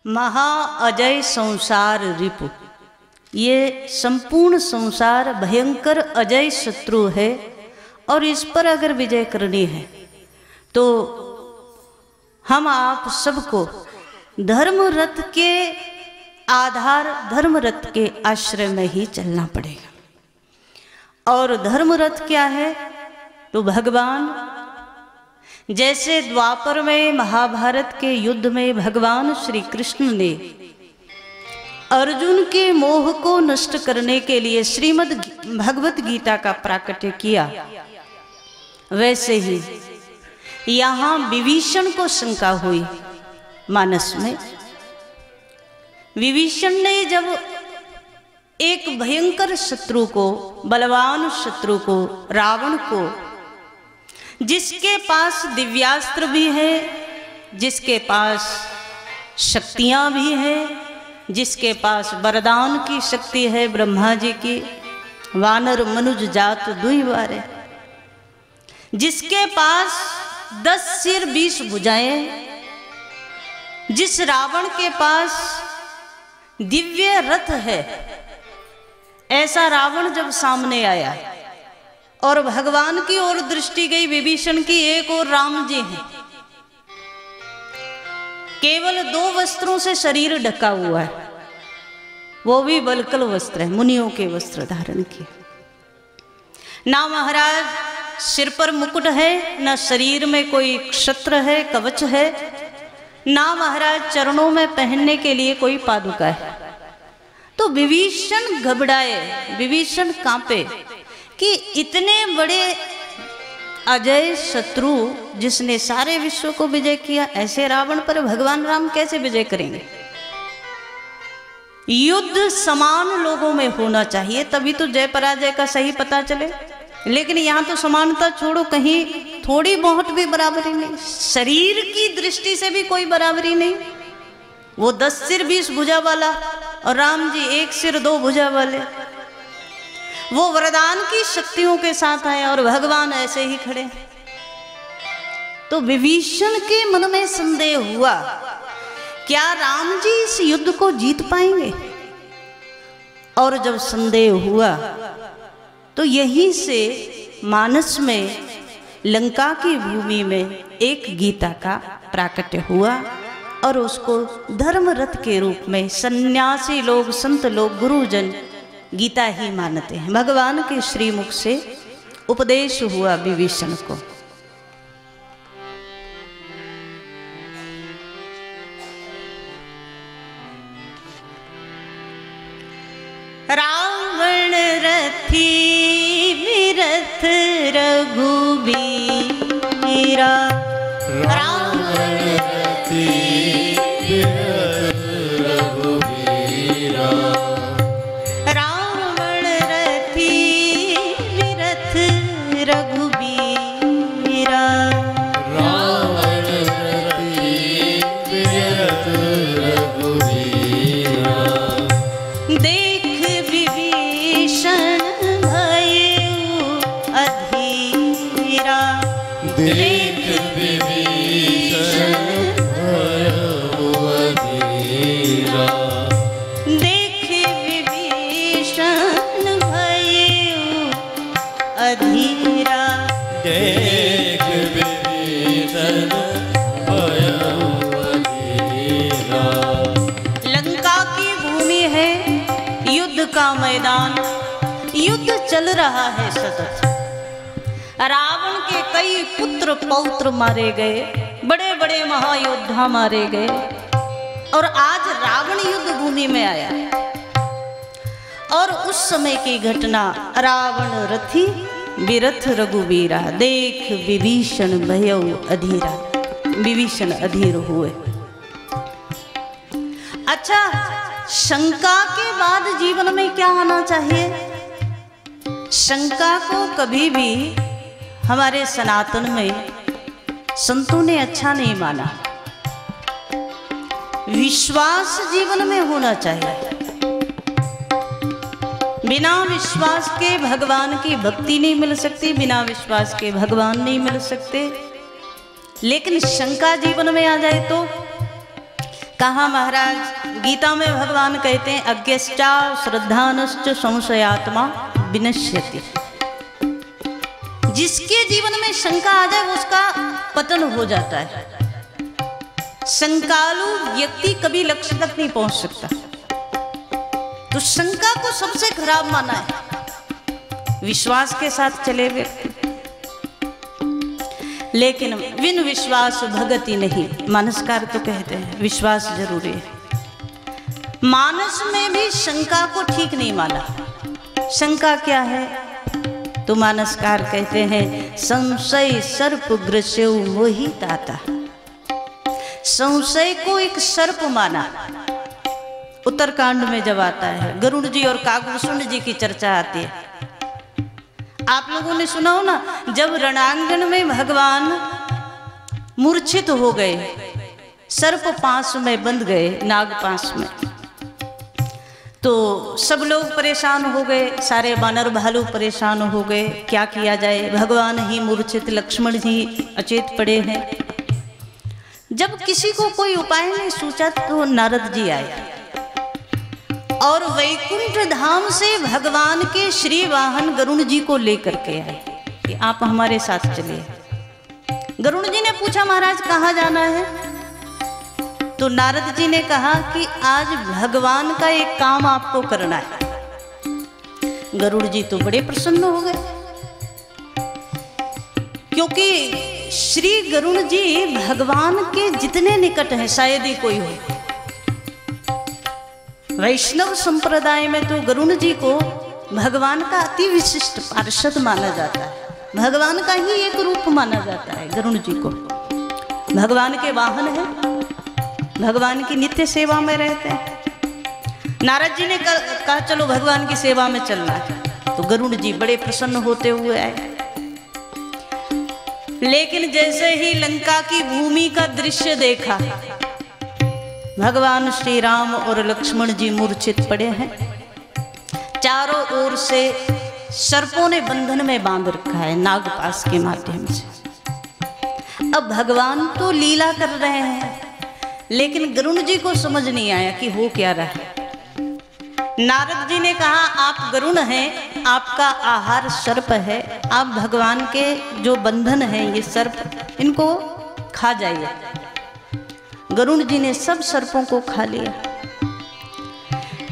महा अजय संसार रिपु, ये संपूर्ण संसार भयंकर अजय शत्रु है और इस पर अगर विजय करनी है तो हम आप सबको धर्म रथ के आधार, धर्म रथ के आश्रय में ही चलना पड़ेगा। और धर्म रथ क्या है? तो भगवान, जैसे द्वापर में महाभारत के युद्ध में भगवान श्री कृष्ण ने अर्जुन के मोह को नष्ट करने के लिए श्रीमद् भगवत गीता का प्राकट्य किया, वैसे ही यहाँ विभीषण को शंका हुई मानस में। विभीषण ने जब एक भयंकर शत्रु को, बलवान शत्रु को, रावण को, जिसके पास दिव्यास्त्र भी है, जिसके पास शक्तियां भी हैं, जिसके पास वरदान की शक्ति है ब्रह्मा जी की, वानर मनुज जात दुई बारे, जिसके पास 10 सिर 20 भुजाएं, जिस रावण के पास दिव्य रथ है, ऐसा रावण जब सामने आया और भगवान की ओर दृष्टि गई विभीषण की, एक और राम जी हैं, केवल 2 वस्त्रों से शरीर ढका हुआ है, वो भी बलकल वस्त्र है, मुनियों के वस्त्र धारण किए। ना महाराज सिर पर मुकुट है, ना शरीर में कोई क्षत्र है, कवच है, ना महाराज चरणों में पहनने के लिए कोई पादुका है। तो विभीषण घबराए, विभीषण कांपे कि इतने बड़े अजय शत्रु जिसने सारे विश्व को विजय किया, ऐसे रावण पर भगवान राम कैसे विजय करेंगे? युद्ध समान लोगों में होना चाहिए, तभी तो जय पराजय का सही पता चले। लेकिन यहाँ तो समानता छोड़ो, कहीं थोड़ी बहुत भी बराबरी नहीं, शरीर की दृष्टि से भी कोई बराबरी नहीं। वो 10 सिर 20 भुजा वाला और राम जी 1 सिर 2 भुजा वाले, वो वरदान की शक्तियों के साथ आए और भगवान ऐसे ही खड़े। तो विभीषण के मन में संदेह हुआ, क्या राम जी इस युद्ध को जीत पाएंगे? और जब संदेह हुआ तो यहीं से मानस में, लंका की भूमि में एक गीता का प्राकट्य हुआ और उसको धर्म रथ के रूप में सन्यासी लोग, संत लोग, गुरुजन गीता ही मानते हैं। भगवान के श्रीमुख से उपदेश हुआ विभीषण को। रावण रथी विरथ रघुबीरा, रावण रथी विरथ रघुबीरा, रावण रथी विरथ रघुबीरा, रावण रथी विरथ रघुबीरा। देख विभीषण भयउ अधीरा, देख विभीषण भयउ अधीरा, देख विभीषण भयउ अधीरा, देख विभीषण भयउ अधीरा। लंका की भूमि है, युद्ध का मैदान, युद्ध चल रहा है सतत। रावण के कई पुत्र पौत्र मारे गए, बड़े बड़े महायोद्धा मारे गए और आज रावण युद्ध भूमि में आया। और उस समय की घटना, रावण रथी विरथ रघुबीरा, देख विभीषण भयउ अधीरा, विभीषण अधीर हुए। अच्छा, शंका के बाद जीवन में क्या आना चाहिए? शंका को कभी भी हमारे सनातन में संतों ने अच्छा नहीं माना। विश्वास जीवन में होना चाहिए। बिना विश्वास के भगवान की भक्ति नहीं मिल सकती, बिना विश्वास के भगवान नहीं मिल सकते। लेकिन शंका जीवन में आ जाए तो कहा महाराज, गीता में भगवान कहते हैं अज्ञश्चा श्रद्धानश्च संशयात्मा विनश्यति। जिसके जीवन में शंका आ जाए उसका पतन हो जाता है। शंकालु व्यक्ति कभी लक्ष्य तक नहीं पहुंच सकता। तो शंका को सबसे खराब माना है। विश्वास के साथ चले व्यक्ति, लेकिन बिन विश्वास भगति नहीं, मानसकार तो कहते हैं विश्वास जरूरी है। मानस में भी शंका को ठीक नहीं माना। शंका क्या है? तो मानसकार कहते हैं संशय सर्प ग्रस्यौ मोहिताता। संशय को एक सर्प माना। उत्तरकांड में जब आता है, गरुड़ जी और काकभूषुंड जी की चर्चा आती है। आप लोगों ने सुना हो ना, जब रणांगण में भगवान मूर्छित हो गए, सर्प पास में बंध गए, नाग पास में, तो सब लोग परेशान हो गए, सारे वानर भालू परेशान हो गए, क्या किया जाए। भगवान ही मूर्छित, लक्ष्मण जी अचेत पड़े हैं। जब किसी को कोई उपाय नहीं सूझा तो नारद जी आए और वैकुंठ धाम से भगवान के श्री वाहन गरुड़ जी को लेकर के आए कि आप हमारे साथ चलिए। गरुड़ जी ने पूछा महाराज कहाँ जाना है? तो नारद जी ने कहा कि आज भगवान का एक काम आपको करना है। गरुड़ जी तो बड़े प्रसन्न हो गए, क्योंकि श्री गरुड़ जी भगवान के जितने निकट हैं शायद ही कोई हो। वैष्णव संप्रदाय में तो गरुड़ जी को भगवान का अति विशिष्ट पार्षद माना जाता है। भगवान का ही एक रूप माना जाता है गरुड़ जी को। भगवान के वाहन है, भगवान की नित्य सेवा में रहते हैं। नारद जी ने कहा चलो भगवान की सेवा में चलना है। तो गरुड़ जी बड़े प्रसन्न होते हुए आए। लेकिन जैसे ही लंका की भूमि का दृश्य देखा, भगवान श्री राम और लक्ष्मण जी मूर्छित पड़े हैं। चारों ओर से सर्पों ने बंधन में बांध रखा है नागपाश के माध्यम से। अब भगवान तो लीला कर रहे हैं, लेकिन गरुड़ जी को समझ नहीं आया कि हो क्या रहा है। नारद जी ने कहा आप गरुड़ हैं, आपका आहार सर्प है, आप भगवान के जो बंधन हैं ये सर्प, इनको खा जाइए। गरुड़ जी ने सब सर्पों को खा लिया।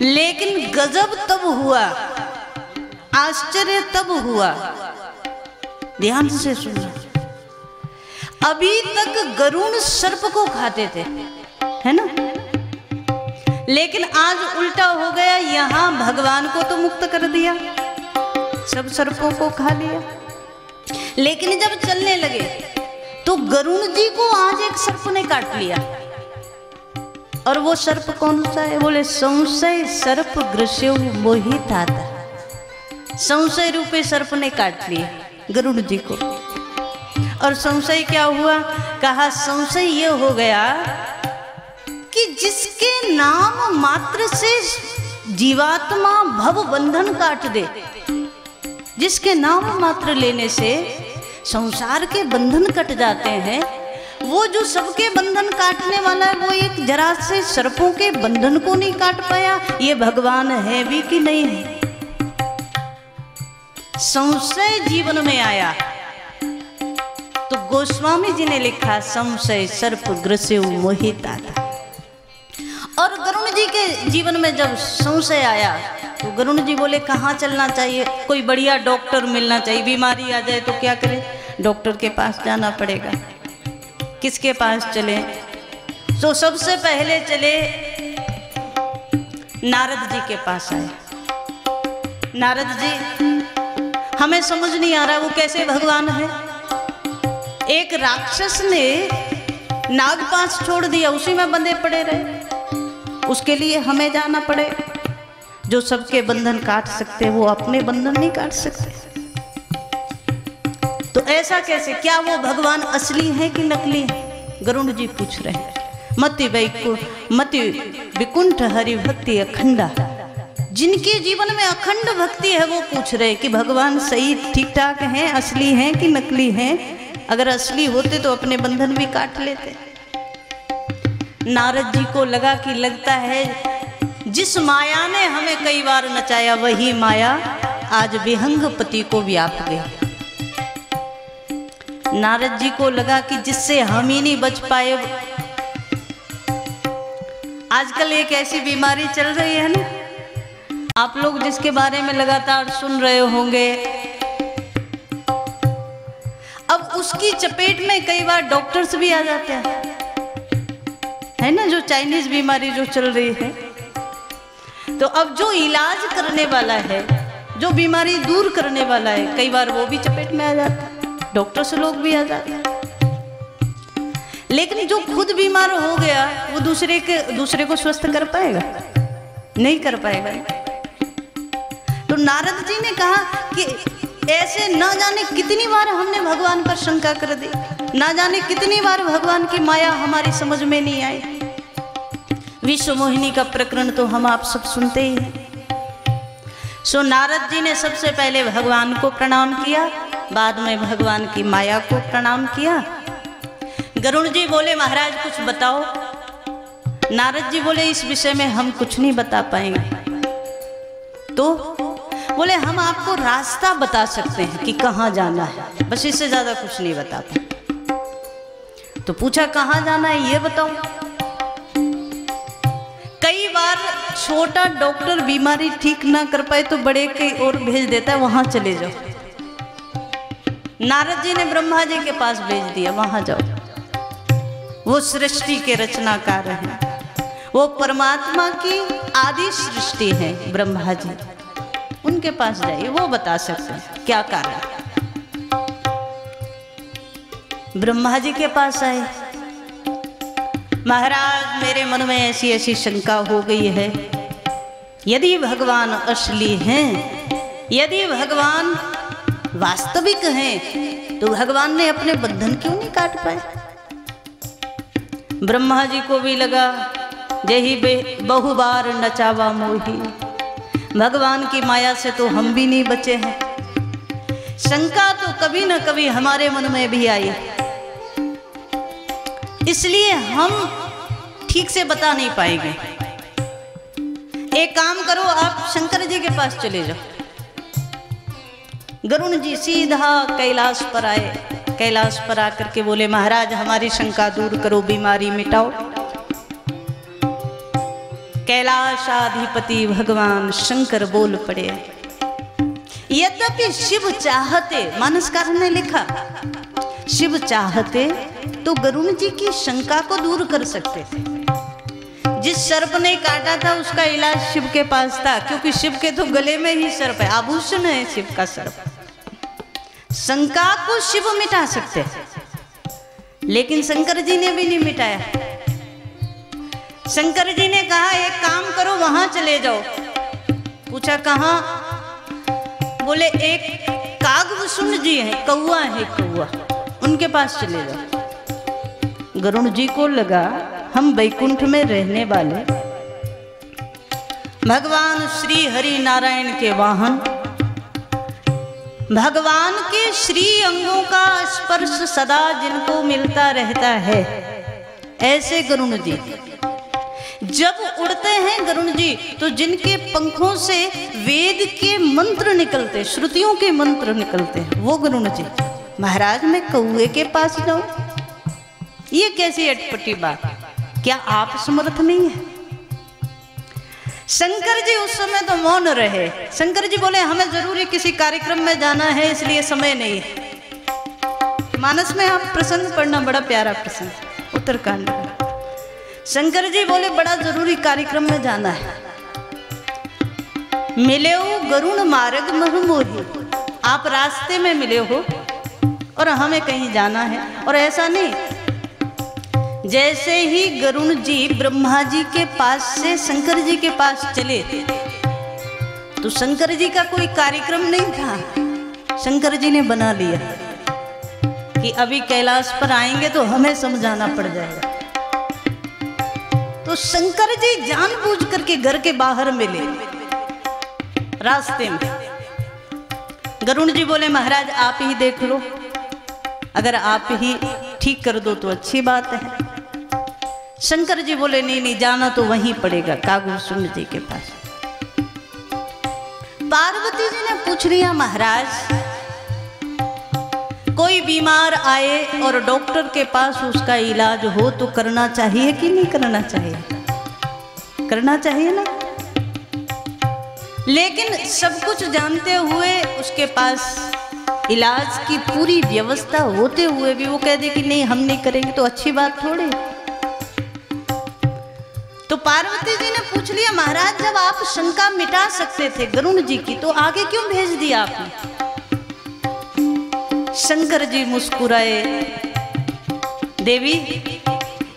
लेकिन गजब तब हुआ, आश्चर्य तब हुआ, ध्यान से सुनिए। अभी तक गरुड़ सर्प को खाते थे, है ना, लेकिन आज उल्टा हो गया। यहां भगवान को तो मुक्त कर दिया, सब सर्पों को खा लिया। लेकिन जब चलने लगे तो गरुड़ जी को आज एक सर्प ने काट लिया। और वो सर्प कौन सा है? बोले संशय सर्प ग्रस्यौ मोहिताता। संशय रूपी सर्प ने काट लिया गरुड़ जी को। और संशय क्या हुआ? कहा संशय ये हो गया कि जिसके नाम मात्र से जीवात्मा भव बंधन काट दे, जिसके नाम मात्र लेने से संसार के बंधन कट जाते हैं, वो जो सबके बंधन काटने वाला है, वो एक जरा से सर्पों के बंधन को नहीं काट पाया। ये भगवान है भी कि नहीं है? संशय जीवन में आया तो गोस्वामी जी ने लिखा संशय सर्प ग्रस्यौ मोहिताता। और गरुड़ जी के जीवन में जब संशय आया तो गरुड़ जी बोले कहाँ चलना चाहिए? कोई बढ़िया डॉक्टर मिलना चाहिए। बीमारी आ जाए तो क्या करें? डॉक्टर के पास जाना पड़ेगा। किसके पास चले? तो सबसे पहले चले नारद जी के पास आए। नारद जी हमें समझ नहीं आ रहा वो कैसे भगवान है। एक राक्षस ने नागपाश छोड़ दिया, उसी में बंधे पड़े रहे। उसके लिए हमें जाना पड़े। जो सबके बंधन काट सकते वो अपने बंधन नहीं काट सकते। तो ऐसा कैसे? क्या वो भगवान असली है कि नकली है? गरुड़ जी पूछ रहे हैं। मति विकुंठ हरि भक्ति अखंडा। जिनके जीवन में अखंड भक्ति है वो पूछ रहे कि भगवान सही ठीक ठाक हैं, असली हैं कि नकली हैं? अगर असली होते तो अपने बंधन भी काट लेते। नारद जी को लगा कि लगता है जिस माया ने हमें कई बार नचाया वही माया आज विहंग पति को व्याप गई। नारद जी को लगा कि जिससे हम ही नहीं बच पाए। आजकल एक ऐसी बीमारी चल रही है ना, आप लोग जिसके बारे में लगातार सुन रहे होंगे। अब उसकी चपेट में कई बार डॉक्टर्स भी आ जाते हैं, है ना, जो चाइनीज बीमारी जो चल रही है। तो अब जो इलाज करने वाला है, जो बीमारी दूर करने वाला है, कई बार वो भी चपेट में आ जाता है, डॉक्टर से लोग भी आ जाते हैं। लेकिन जो खुद बीमार हो गया वो दूसरे को स्वस्थ कर पाएगा? नहीं कर पाएगा। तो नारद जी ने कहा कि ऐसे ना जाने कितनी बार हमने भगवान पर शंका कर दी, ना जाने कितनी बार भगवान की माया हमारी समझ में नहीं आई। विश्व मोहिनी का प्रकरण तो हम आप सब सुनते ही हैं। सो नारद जी ने सबसे पहले भगवान को प्रणाम किया, बाद में भगवान की माया को प्रणाम किया। गरुड़ जी बोले महाराज कुछ बताओ। नारद जी बोले इस विषय में हम कुछ नहीं बता पाएंगे। तो बोले हम आपको रास्ता बता सकते हैं कि कहाँ जाना है, बस इससे ज्यादा कुछ नहीं बता पाए। तो पूछा कहाँ जाना है ये बताओ। कई बार छोटा डॉक्टर बीमारी ठीक ना कर पाए तो बड़े की ओर भेज देता है, वहां चले जाओ। नारद जी ने ब्रह्मा जी के पास भेज दिया, वहां जाओ। वो सृष्टि के रचनाकार हैं, वो परमात्मा की आदि सृष्टि है ब्रह्मा जी, उनके पास जाइए, वो बता सकते हैं क्या कारण। ब्रह्मा जी के पास आए, महाराज मेरे मन में ऐसी ऐसी शंका हो गई है, यदि भगवान असली हैं, यदि भगवान वास्तविक हैं, तो भगवान ने अपने बंधन क्यों नहीं काट पाए। ब्रह्मा जी को भी लगा जही बहु बार नचावा मोही, भगवान की माया से तो हम भी नहीं बचे हैं। शंका तो कभी ना कभी हमारे मन में भी आई, इसलिए हम ठीक से बता नहीं पाएंगे। एक काम करो, आप शंकर जी के पास चले जाओ। गरुड़ जी सीधा कैलाश पर आए, कैलाश पर आकर के बोले महाराज हमारी शंका दूर करो, बीमारी मिटाओ। कैलाशाधिपति भगवान शंकर बोल पड़े। यद्यपि शिव चाहते, मानसकार ने लिखा, शिव चाहते तो गरुड़ जी की शंका को दूर कर सकते थे। जिस सर्प ने काटा था उसका इलाज शिव के पास था, क्योंकि शिव के तो गले में ही सर्प है, आभूषण है शिव का सर्प। शंका को शिव मिटा सकते, लेकिन शंकर जी ने भी नहीं मिटाया। शंकर जी ने कहा एक काम करो, वहां चले जाओ। पूछा कहाँ? बोले एक कागभूषण जी है, कौआ है, कौआ, उनके पास चले जाओ। गरुड़ जी को लगा हम वैकुंठ में रहने वाले भगवान श्री हरि नारायण के वाहन, भगवान के श्री अंगों का स्पर्श सदा जिनको मिलता रहता है, ऐसे गरुड़ जी जब उड़ते हैं गरुड़ जी, तो जिनके पंखों से वेद के मंत्र निकलते, श्रुतियों के मंत्र निकलते हैं, वो गरुड़ जी। महाराज मैं कौए के पास जाऊं, ये कैसी अटपटी बात, क्या आप समर्थ नहीं है? शंकर जी उस समय तो मौन रहे। शंकर जी बोले हमें जरूरी किसी कार्यक्रम में जाना है, इसलिए समय नहीं है। मानस में आप प्रसंग पढ़ना, बड़ा प्यारा प्रसंग, उत्तरकांड का। शंकर जी बोले बड़ा जरूरी कार्यक्रम में जाना है। मिले हो गरुड़ मार्ग महमोही, आप रास्ते में मिले हो और हमें कहीं जाना है। और ऐसा नहीं, जैसे ही गरुड़ जी ब्रह्मा जी के पास से शंकर जी के पास चले, तो शंकर जी का कोई कार्यक्रम नहीं था, शंकर जी ने बना लिया कि अभी कैलाश पर आएंगे तो हमें समझाना पड़ जाएगा। तो शंकर जी जानबूझ करके घर के बाहर मिले, रास्ते में। गरुड़ जी बोले महाराज आप ही देख लो, अगर आप ही ठीक कर दो तो अच्छी बात है। शंकर जी बोले नहीं नहीं, जाना तो वहीं पड़ेगा कागभूषुंड जी के पास। पार्वती जी ने पूछ लिया, महाराज कोई बीमार आए और डॉक्टर के पास उसका इलाज हो तो करना चाहिए कि नहीं करना चाहिए? करना चाहिए ना। लेकिन सब कुछ जानते हुए उसके पास इलाज की पूरी व्यवस्था होते हुए भी वो कह दे कि नहीं हम नहीं करेंगे, तो अच्छी बात थोड़ी। तो पार्वती जी ने पूछ लिया, महाराज जब आप शंका मिटा सकते थे गरुण जी की तो आगे क्यों भेज दिया आपने? शंकर जी मुस्कुराए, देवी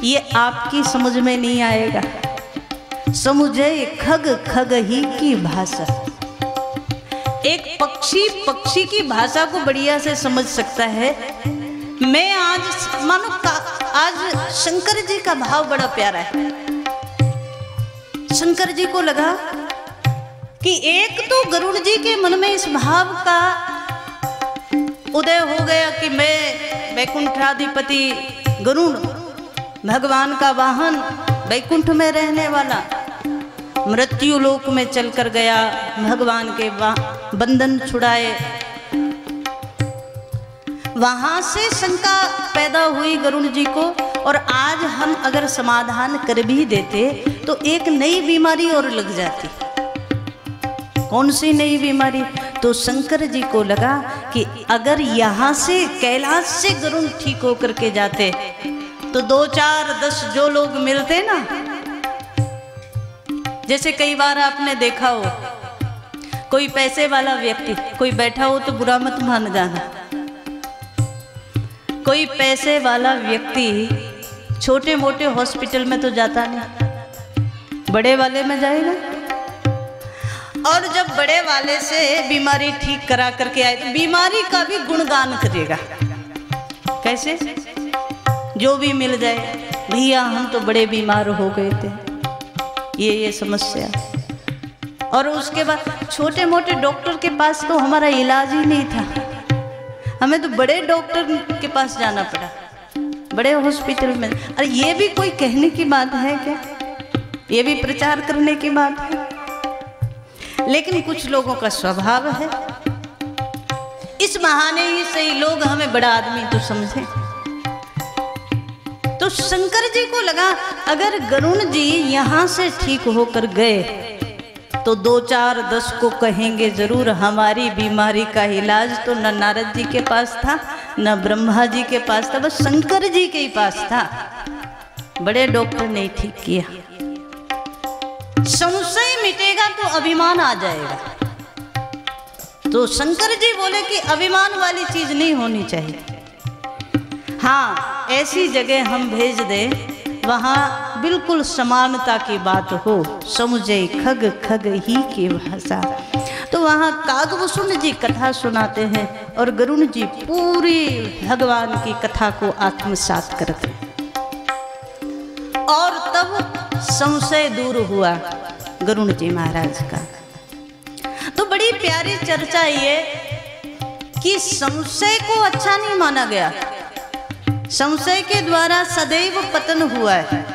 ये आपकी समझ में नहीं आएगा, समुझे खग खग ही की भाषा। एक पक्षी पक्षी की भाषा को बढ़िया से समझ सकता है। मैं आज मानो आज शंकर जी का भाव बड़ा प्यारा है। शंकर जी को लगा कि एक तो गरुड़ जी के मन में इस भाव का उदय हो गया कि मैं वैकुंठाधिपति गरुड़, भगवान का वाहन, वैकुंठ में रहने वाला, मृत्यु लोक में चलकर गया, भगवान के बंधन छुड़ाए। वहां से शंका पैदा हुई गरुड़ जी को, और आज हम अगर समाधान कर भी देते तो एक नई बीमारी और लग जाती। कौन सी नई बीमारी? तो शंकर जी को लगा कि अगर यहाँ से कैलाश से गरुड़ ठीक होकर के जाते तो 2 4 10 जो लोग मिलते ना, जैसे कई बार आपने देखा हो कोई पैसे वाला व्यक्ति कोई बैठा हो तो बुरा मत मान जाना, कोई पैसे वाला व्यक्ति छोटे मोटे हॉस्पिटल में तो जाता नहीं, बड़े वाले में जाएगा। और जब बड़े वाले से बीमारी ठीक करा करके आए तो बीमारी का भी गुणगान करेगा। कैसे? जो भी मिल जाए, भैया हम तो बड़े बीमार हो गए थे, ये समस्या। और उसके बाद छोटे मोटे डॉक्टर के पास तो हमारा इलाज ही नहीं था, हमें तो बड़े डॉक्टर के पास जाना पड़ा, बड़े हॉस्पिटल में। अरे ये भी कोई कहने की बात है क्या? ये भी प्रचार करने की बात है? लेकिन कुछ लोगों का स्वभाव है, इस बहाने ही सही लोग हमें बड़ा आदमी तो समझे। तो शंकर जी को लगा अगर गरुड़ जी यहाँ से ठीक होकर गए तो 2 4 10 को कहेंगे जरूर हमारी बीमारी का इलाज तो न नारद जी के पास था न ब्रह्मा जी के पास था, बस शंकर जी के ही पास था। बड़े डॉक्टर ने ठीक किया। संशय मिटेगा तो अभिमान आ जाएगा। तो शंकर जी बोले कि अभिमान वाली चीज नहीं होनी चाहिए। हाँ, ऐसी जगह हम भेज दें वहाँ बिल्कुल समानता की बात हो, समुझे खग खग ही की भाषा। तो वहाँ कागभूषुंड जी कथा सुनाते हैं और गरुड़ जी पूरी भगवान की कथा को आत्मसात करते हैं। और तब संशय दूर हुआ गरुड़ जी महाराज का। तो बड़ी प्यारी चर्चा ये कि संशय को अच्छा नहीं माना गया, संशय के द्वारा सदैव पतन हुआ है।